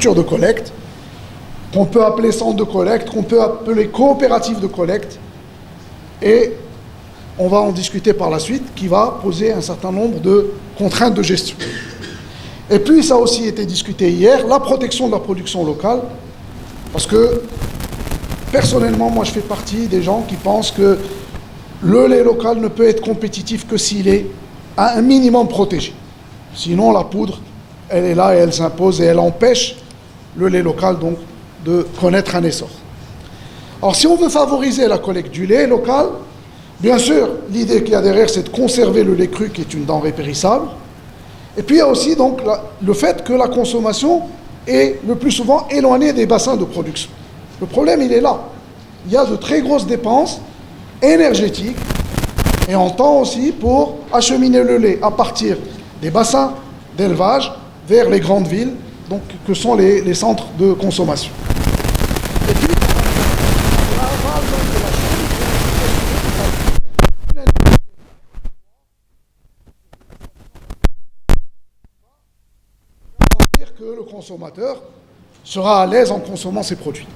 infrastructures de collecte, qu'on peut appeler centres de collecte, qu'on peut appeler coopératives de collecte, et on va en discuter par la suite, qui va poser un certain nombre de contraintes de gestion. Et puis, ça a aussi été discuté hier, la protection de la production locale, parce que, personnellement, moi, je fais partie des gens qui pensent que le lait local ne peut être compétitif que s'il est à un minimum protégé. Sinon, la poudre, elle est là et elle s'impose et elle empêche le lait local, donc, de connaître un essor. Alors, si on veut favoriser la collecte du lait local, bien sûr, l'idée qu'il y a derrière, c'est de conserver le lait cru, qui est une denrée périssable. Et puis, il y a aussi donc, le fait que la consommation est le plus souvent éloignée des bassins de production. Le problème, il est là. Il y a de très grosses dépenses énergétiques et en temps aussi pour acheminer le lait à partir des bassins d'élevage vers les grandes villes, donc, que sont les centres de consommation. Et puis, que le consommateur sera à l'aise en consommant ces produits.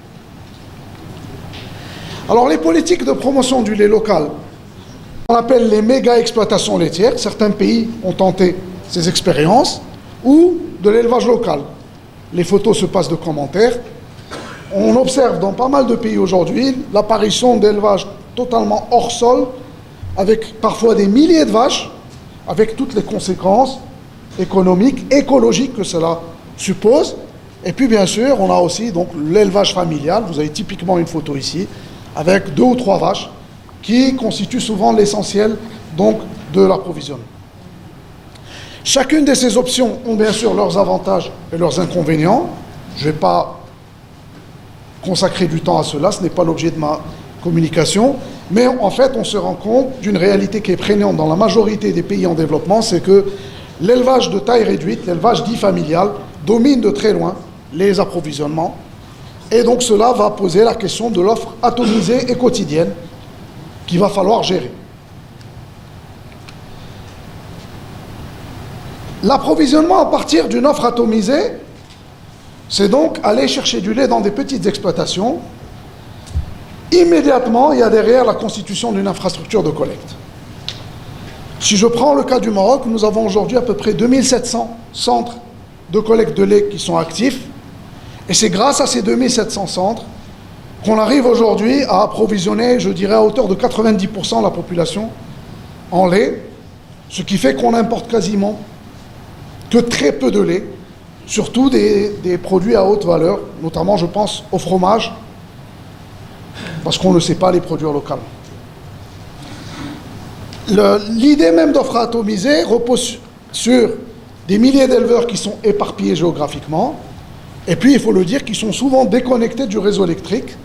Alors les politiques de promotion du lait local, on appelle les méga-exploitations laitières, certains pays ont tenté ces expériences, ou de l'élevage local. Les photos se passent de commentaires. On observe dans pas mal de pays aujourd'hui l'apparition d'élevages totalement hors sol, avec parfois des milliers de vaches, avec toutes les conséquences économiques, écologiques que cela suppose. Et puis bien sûr, on a aussi donc l'élevage familial. Vous avez typiquement une photo ici, avec 2 ou 3 vaches, qui constituent souvent l'essentiel donc de l'approvisionnement. Chacune de ces options ont bien sûr leurs avantages et leurs inconvénients. Je ne vais pas consacrer du temps à cela, ce n'est pas l'objet de ma communication, mais en fait on se rend compte d'une réalité qui est prégnante dans la majorité des pays en développement, c'est que l'élevage de taille réduite, l'élevage dit familial, domine de très loin les approvisionnements, et donc cela va poser la question de l'offre atomisée et quotidienne qu'il va falloir gérer. L'approvisionnement à partir d'une offre atomisée, c'est donc aller chercher du lait dans des petites exploitations. Immédiatement, il y a derrière la constitution d'une infrastructure de collecte. Si je prends le cas du Maroc, nous avons aujourd'hui à peu près 2700 centres de collecte de lait qui sont actifs, et c'est grâce à ces 2700 centres qu'on arrive aujourd'hui à approvisionner, je dirais, à hauteur de 90% la population en lait, ce qui fait qu'on importe quasiment que très peu de lait, surtout des produits à haute valeur, notamment je pense au fromage, parce qu'on ne sait pas les produire localement. L'idée même d'offre atomisée repose sur des milliers d'éleveurs qui sont éparpillés géographiquement, et puis il faut le dire, qui sont souvent déconnectés du réseau électrique.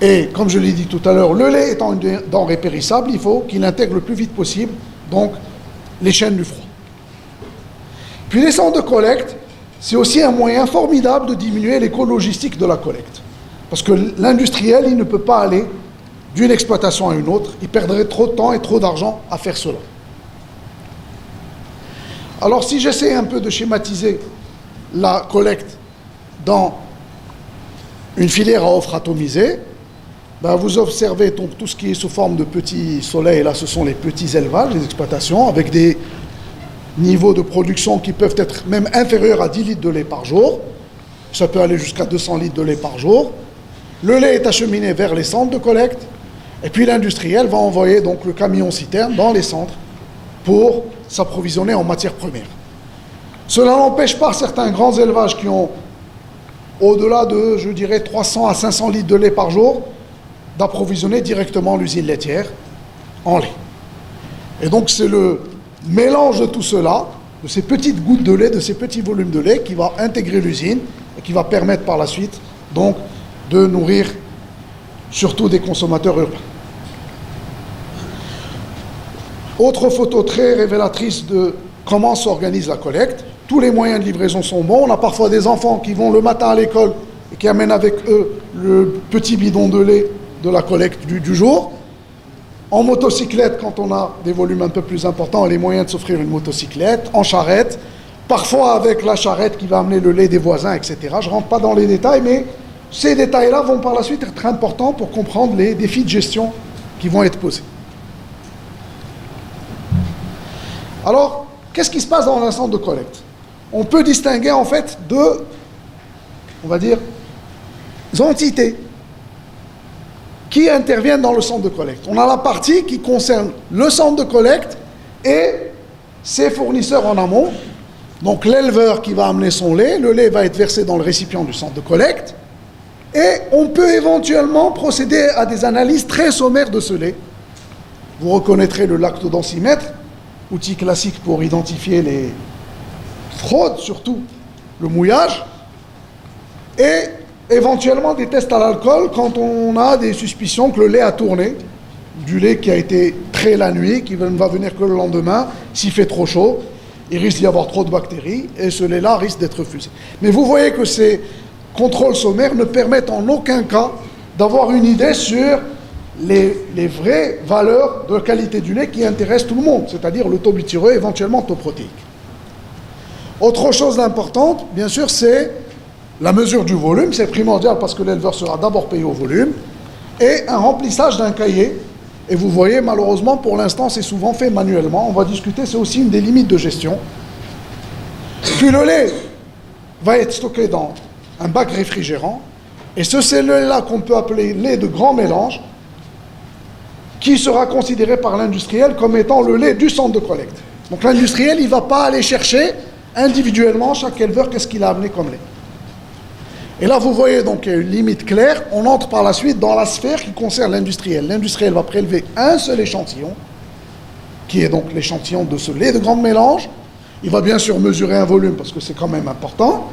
Et comme je l'ai dit tout à l'heure, le lait étant une denrée périssable, il faut qu'il intègre le plus vite possible donc les chaînes du froid. Puis les centres de collecte, c'est aussi un moyen formidable de diminuer les coûts logistiques de la collecte. Parce que l'industriel, il ne peut pas aller d'une exploitation à une autre, il perdrait trop de temps et trop d'argent à faire cela. Alors si j'essaie un peu de schématiser la collecte dans une filière à offre atomisée, ben vous observez donc tout ce qui est sous forme de petits soleils, là ce sont les petits élevages, les exploitations, avec des niveaux de production qui peuvent être même inférieurs à 10 litres de lait par jour. Ça peut aller jusqu'à 200 litres de lait par jour. Le lait est acheminé vers les centres de collecte, et puis l'industriel va envoyer donc le camion citerne dans les centres pour s'approvisionner en matières premières. Cela n'empêche pas certains grands élevages qui ont au-delà de, je dirais, 300 à 500 litres de lait par jour, d'approvisionner directement l'usine laitière en lait. Et donc c'est le mélange de tout cela, de ces petites gouttes de lait, de ces petits volumes de lait, qui va intégrer l'usine et qui va permettre par la suite donc de nourrir surtout des consommateurs urbains. Autre photo très révélatrice de comment s'organise la collecte. Tous les moyens de livraison sont bons. On a parfois des enfants qui vont le matin à l'école et qui amènent avec eux le petit bidon de lait de la collecte du jour. En motocyclette, quand on a des volumes un peu plus importants, on a les moyens de s'offrir une motocyclette. En charrette, parfois avec la charrette qui va amener le lait des voisins, etc. Je ne rentre pas dans les détails, mais ces détails-là vont par la suite être importants pour comprendre les défis de gestion qui vont être posés. Alors, qu'est-ce qui se passe dans un centre de collecte? On peut distinguer en fait deux, on va dire, entités qui interviennent dans le centre de collecte. On a la partie qui concerne le centre de collecte et ses fournisseurs en amont. Donc l'éleveur qui va amener son lait, le lait va être versé dans le récipient du centre de collecte et on peut éventuellement procéder à des analyses très sommaires de ce lait. Vous reconnaîtrez le lactodensimètre, outil classique pour identifier les fraudes, surtout le mouillage, et éventuellement des tests à l'alcool quand on a des suspicions que le lait a tourné, du lait qui a été trait la nuit, qui ne va venir que le lendemain, s'il fait trop chaud, il risque d'y avoir trop de bactéries, et ce lait-là risque d'être refusé. Mais vous voyez que ces contrôles sommaires ne permettent en aucun cas d'avoir une idée sur les vraies valeurs de qualité du lait qui intéressent tout le monde, c'est-à-dire le taux butyrieux, éventuellement le taux protéique. Autre chose d'importante, bien sûr, c'est la mesure du volume. C'est primordial parce que l'éleveur sera d'abord payé au volume, et un remplissage d'un cahier. Et vous voyez, malheureusement, pour l'instant, c'est souvent fait manuellement. On va discuter, c'est aussi une des limites de gestion. Puis le lait va être stocké dans un bac réfrigérant, et ce lait-là qu'on peut appeler lait de grand mélange, qui sera considéré par l'industriel comme étant le lait du centre de collecte. Donc l'industriel, il ne va pas aller chercher individuellement chaque éleveur qu'est-ce qu'il a amené comme lait. Et là, vous voyez donc il y a une limite claire. On entre par la suite dans la sphère qui concerne l'industriel. L'industriel va prélever un seul échantillon, qui est donc l'échantillon de ce lait de grand mélange. Il va bien sûr mesurer un volume parce que c'est quand même important.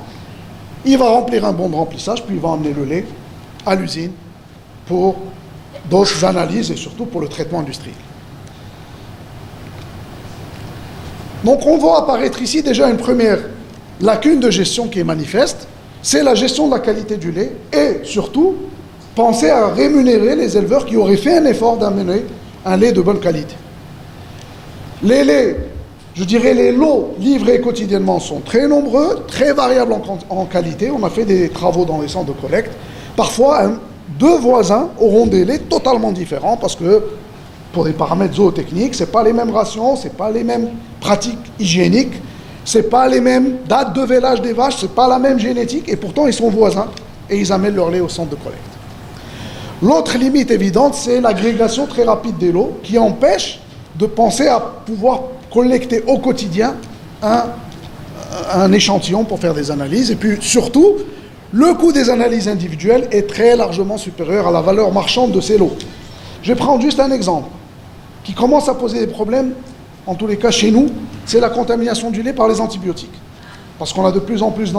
Il va remplir un bon de remplissage, puis il va emmener le lait à l'usine pour d'autres analyses et surtout pour le traitement industriel. Donc on voit apparaître ici déjà une première lacune de gestion qui est manifeste, c'est la gestion de la qualité du lait et surtout penser à rémunérer les éleveurs qui auraient fait un effort d'amener un lait de bonne qualité. Les laits, je dirais les lots livrés quotidiennement sont très nombreux, très variables en qualité. On a fait des travaux dans les centres de collecte. Parfois, deux voisins auront des laits totalement différents parce que pour des paramètres zootechniques, ce n'est pas les mêmes rations, ce n'est pas les mêmes pratiques hygiéniques, ce n'est pas les mêmes dates de vélage des vaches, ce n'est pas la même génétique, et pourtant ils sont voisins et ils amènent leur lait au centre de collecte. L'autre limite évidente, c'est l'agrégation très rapide des lots qui empêche de penser à pouvoir collecter au quotidien un échantillon pour faire des analyses. Et puis surtout, le coût des analyses individuelles est très largement supérieur à la valeur marchande de ces lots. Je vais prendre juste un exemple qui commence à poser des problèmes, en tous les cas chez nous, c'est la contamination du lait par les antibiotiques. Parce qu'on a de plus en plus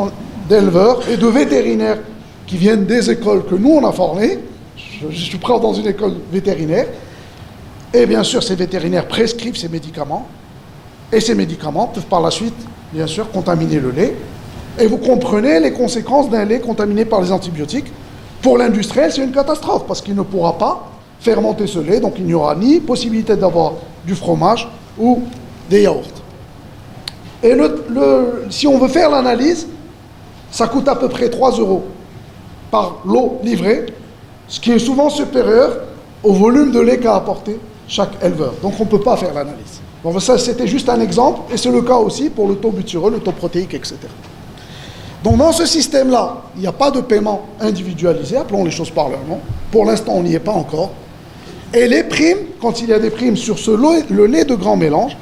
d'éleveurs et de vétérinaires qui viennent des écoles que nous on a formées. Je suis prof dans une école vétérinaire. Et bien sûr, ces vétérinaires prescrivent ces médicaments. Et ces médicaments peuvent par la suite, bien sûr, contaminer le lait. Et vous comprenez les conséquences d'un lait contaminé par les antibiotiques. Pour l'industriel, c'est une catastrophe parce qu'il ne pourra pas fermenter ce lait. Donc il n'y aura ni possibilité d'avoir du fromage ou des yaourts. Et si on veut faire l'analyse, ça coûte à peu près 3 € par lot livré, ce qui est souvent supérieur au volume de lait qu'a apporté chaque éleveur. Donc on ne peut pas faire l'analyse. Bon, ça c'était juste un exemple, et c'est le cas aussi pour le taux butyrieux, le taux protéique, etc. Donc dans ce système-là, il n'y a pas de paiement individualisé, appelons les choses par leur nom. Pour l'instant, on n'y est pas encore. Et les primes, quand il y a des primes sur le lait de grand mélange,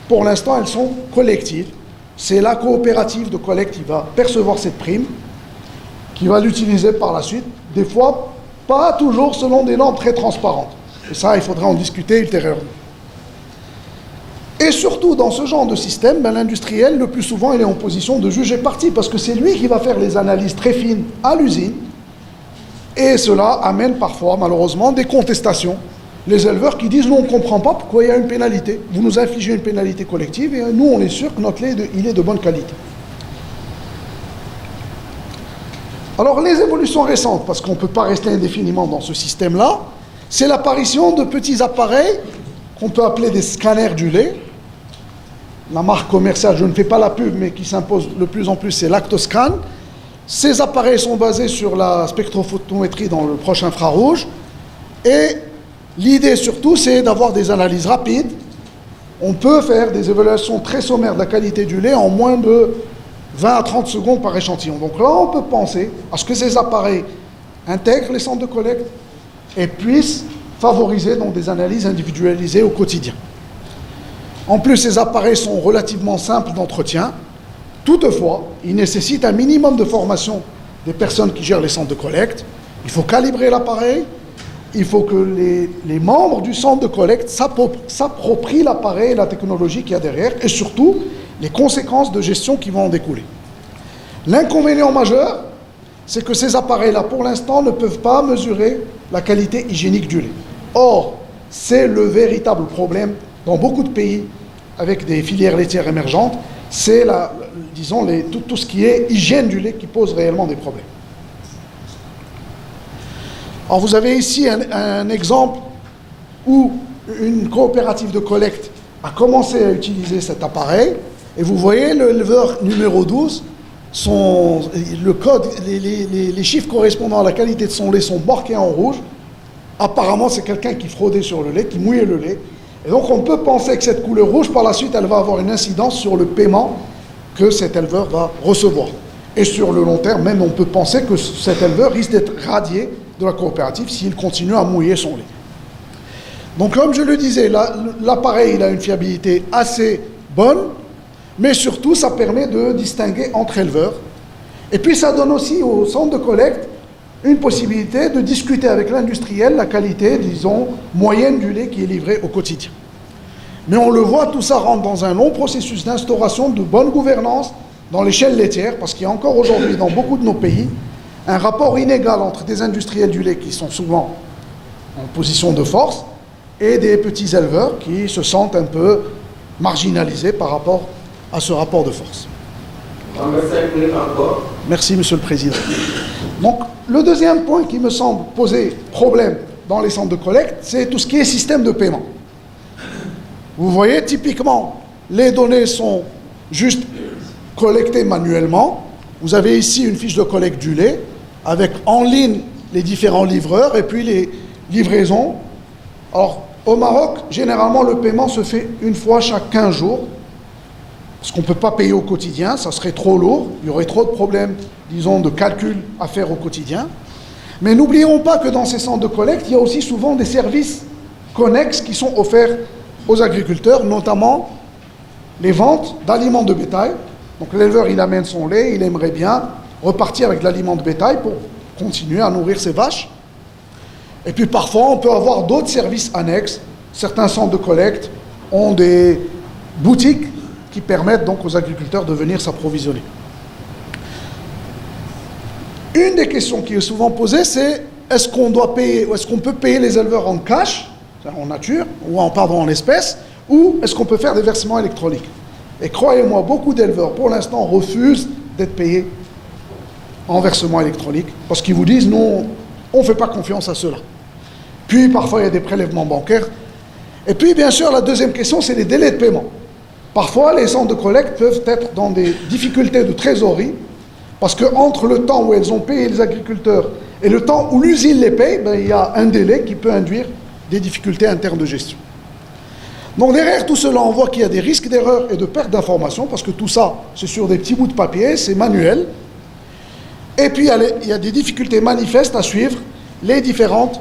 pour l'instant, elles sont collectives. C'est la coopérative de collecte qui va percevoir cette prime, qui va l'utiliser par la suite, des fois pas toujours selon des normes très transparentes. Et ça, il faudra en discuter ultérieurement. Et surtout, dans ce genre de système, l'industriel, le plus souvent, il est en position de juger partie, parce que c'est lui qui va faire les analyses très fines à l'usine, et cela amène parfois, malheureusement, des contestations. Les éleveurs qui disent « Nous, on ne comprend pas pourquoi il y a une pénalité. Vous nous infligez une pénalité collective, et nous, on est sûr que notre lait, il est de bonne qualité. » Alors, les évolutions récentes, parce qu'on ne peut pas rester indéfiniment dans ce système-là, c'est l'apparition de petits appareils qu'on peut appeler des scanners du lait, la marque commerciale, je ne fais pas la pub, mais qui s'impose de plus en plus, c'est Lactoscan. Ces appareils sont basés sur la spectrophotométrie dans le proche infrarouge. Et l'idée surtout, c'est d'avoir des analyses rapides. On peut faire des évaluations très sommaires de la qualité du lait en moins de 20 à 30 secondes par échantillon. Donc là, on peut penser à ce que ces appareils intègrent les centres de collecte et puissent favoriser donc des analyses individualisées au quotidien. En plus, ces appareils sont relativement simples d'entretien. Toutefois, ils nécessitent un minimum de formation des personnes qui gèrent les centres de collecte. Il faut calibrer l'appareil. Il faut que les membres du centre de collecte s'approprient l'appareil et la technologie qu'il y a derrière, et surtout les conséquences de gestion qui vont en découler. L'inconvénient majeur, c'est que ces appareils-là, pour l'instant, ne peuvent pas mesurer la qualité hygiénique du lait. Or, c'est le véritable problème dans beaucoup de pays avec des filières laitières émergentes, c'est disons, tout ce qui est hygiène du lait qui pose réellement des problèmes. Alors vous avez ici un exemple où une coopérative de collecte a commencé à utiliser cet appareil, et vous voyez l'éleveur numéro 12, le code, les chiffres correspondant à la qualité de son lait sont marqués en rouge. Apparemment, c'est quelqu'un qui fraudait sur le lait, qui mouillait le lait. Et donc on peut penser que cette couleur rouge, par la suite, elle va avoir une incidence sur le paiement que cet éleveur va recevoir. Et sur le long terme, même, on peut penser que cet éleveur risque d'être radié de la coopérative s'il continue à mouiller son lait. Donc comme je le disais, l'appareil il a une fiabilité assez bonne, mais surtout ça permet de distinguer entre éleveurs. Et puis ça donne aussi au centre de collecte une possibilité de discuter avec l'industriel la qualité, disons, moyenne du lait qui est livré au quotidien. Mais on le voit, tout ça rentre dans un long processus d'instauration de bonne gouvernance dans l'échelle laitière, parce qu'il y a encore aujourd'hui dans beaucoup de nos pays un rapport inégal entre des industriels du lait qui sont souvent en position de force et des petits éleveurs qui se sentent un peu marginalisés par rapport à ce rapport de force. Merci, Monsieur le Président. Donc, le deuxième point qui me semble poser problème dans les centres de collecte, c'est tout ce qui est système de paiement. Vous voyez, typiquement, les données sont juste collectées manuellement. Vous avez ici une fiche de collecte du lait, avec en ligne les différents livreurs et puis les livraisons. Alors, au Maroc, généralement, le paiement se fait une fois chaque 15 jours, parce qu'on ne peut pas payer au quotidien, ça serait trop lourd, il y aurait trop de problèmes, disons, de calcul à faire au quotidien. Mais n'oublions pas que dans ces centres de collecte, il y a aussi souvent des services connexes qui sont offerts aux agriculteurs, notamment les ventes d'aliments de bétail. Donc l'éleveur, il amène son lait, il aimerait bien repartir avec de l'aliment de bétail pour continuer à nourrir ses vaches. Et puis parfois, on peut avoir d'autres services annexes. Certains centres de collecte ont des boutiques qui permettent donc aux agriculteurs de venir s'approvisionner. Une des questions qui est souvent posée, c'est est-ce qu'on doit payer, ou est-ce qu'on peut payer les éleveurs en cash, en nature, ou en espèces, ou est-ce qu'on peut faire des versements électroniques? Et croyez-moi, beaucoup d'éleveurs, pour l'instant, refusent d'être payés en versement électronique, parce qu'ils vous disent, non, on ne fait pas confiance à cela. Puis, parfois, il y a des prélèvements bancaires. Et puis, bien sûr, la deuxième question, c'est les délais de paiement. Parfois, les centres de collecte peuvent être dans des difficultés de trésorerie, parce qu'entre le temps où elles ont payé les agriculteurs et le temps où l'usine les paye, il y a un délai qui peut induire des difficultés internes de gestion. Donc derrière tout cela, on voit qu'il y a des risques d'erreur et de perte d'informations, parce que tout ça, c'est sur des petits bouts de papier, c'est manuel. Et puis il y a des difficultés manifestes à suivre les différents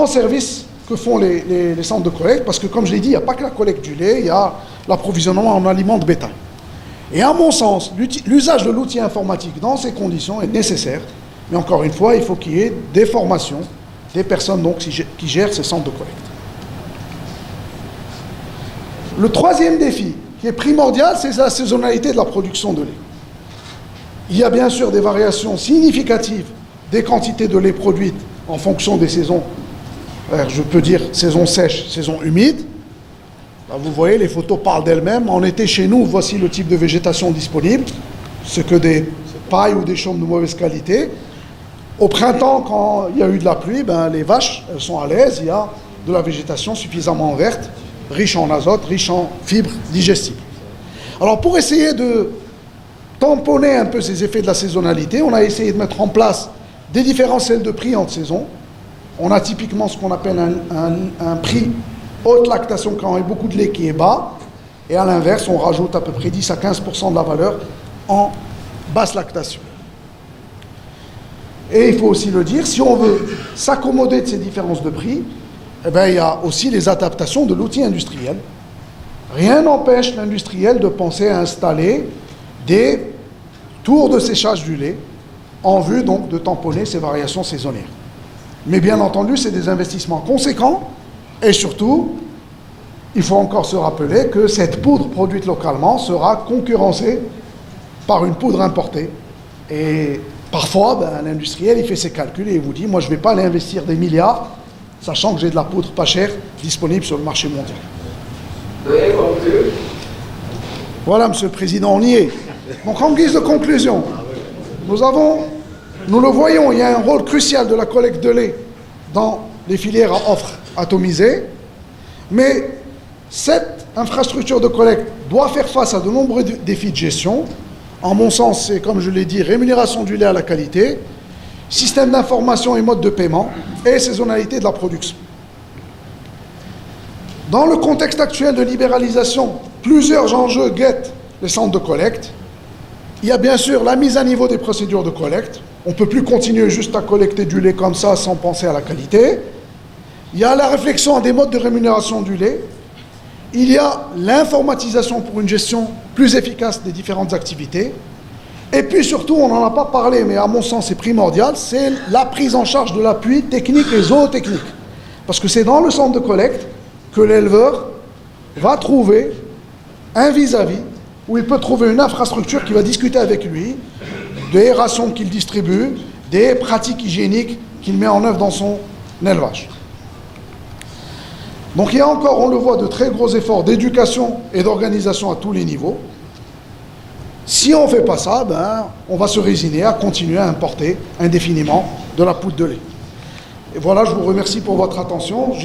services que font les centres de collecte, parce que comme je l'ai dit, il n'y a pas que la collecte du lait, il y a l'approvisionnement en aliments de bétail. Et à mon sens, l'usage de l'outil informatique dans ces conditions est nécessaire, mais encore une fois, il faut qu'il y ait des formations des personnes donc, qui gèrent ces centres de collecte. Le troisième défi, qui est primordial, c'est la saisonnalité de la production de lait. Il y a bien sûr des variations significatives des quantités de lait produites en fonction des saisons. Je peux dire saison sèche, saison humide. Là, vous voyez, les photos parlent d'elles-mêmes. En été, chez nous, voici le type de végétation disponible. C'est que des pailles ou des chaumes de mauvaise qualité. Au printemps, quand il y a eu de la pluie, les vaches, elles sont à l'aise. Il y a de la végétation suffisamment verte, riche en azote, riche en fibres digestibles. Alors pour essayer de tamponner un peu ces effets de la saisonnalité, on a essayé de mettre en place des différentiels de prix entre saisons. On a typiquement ce qu'on appelle un prix haute lactation quand il y a beaucoup de lait qui est bas, et à l'inverse, on rajoute à peu près 10 à 15% de la valeur en basse lactation. Et il faut aussi le dire, si on veut s'accommoder de ces différences de prix, eh bien, il y a aussi les adaptations de l'outil industriel. Rien n'empêche l'industriel de penser à installer des tours de séchage du lait en vue donc de tamponner ces variations saisonnières. Mais bien entendu, c'est des investissements conséquents et surtout, il faut encore se rappeler que cette poudre produite localement sera concurrencée par une poudre importée. Et parfois, l'industriel, il fait ses calculs et il vous dit, moi je ne vais pas aller investir des milliards, sachant que j'ai de la poudre pas chère disponible sur le marché mondial. Voilà, Monsieur le Président, on y est. Donc en guise de conclusion, nous le voyons, il y a un rôle crucial de la collecte de lait dans les filières à offre atomisée, mais cette infrastructure de collecte doit faire face à de nombreux défis de gestion. En mon sens, c'est, comme je l'ai dit, rémunération du lait à la qualité, système d'information et mode de paiement, et saisonnalité de la production. Dans le contexte actuel de libéralisation, plusieurs enjeux guettent les centres de collecte. Il y a bien sûr la mise à niveau des procédures de collecte. On ne peut plus continuer juste à collecter du lait comme ça sans penser à la qualité. Il y a la réflexion des modes de rémunération du lait. Il y a l'informatisation pour une gestion plus efficace des différentes activités. Et puis surtout, on n'en a pas parlé, mais à mon sens c'est primordial, c'est la prise en charge de l'appui technique et zootechnique. Parce que c'est dans le centre de collecte que l'éleveur va trouver un vis-à-vis où il peut trouver une infrastructure qui va discuter avec lui des rations qu'il distribue, des pratiques hygiéniques qu'il met en œuvre dans son élevage. Donc il y a encore, on le voit, de très gros efforts d'éducation et d'organisation à tous les niveaux. Si on ne fait pas ça, on va se résigner à continuer à importer indéfiniment de la poudre de lait. Et voilà, je vous remercie pour votre attention.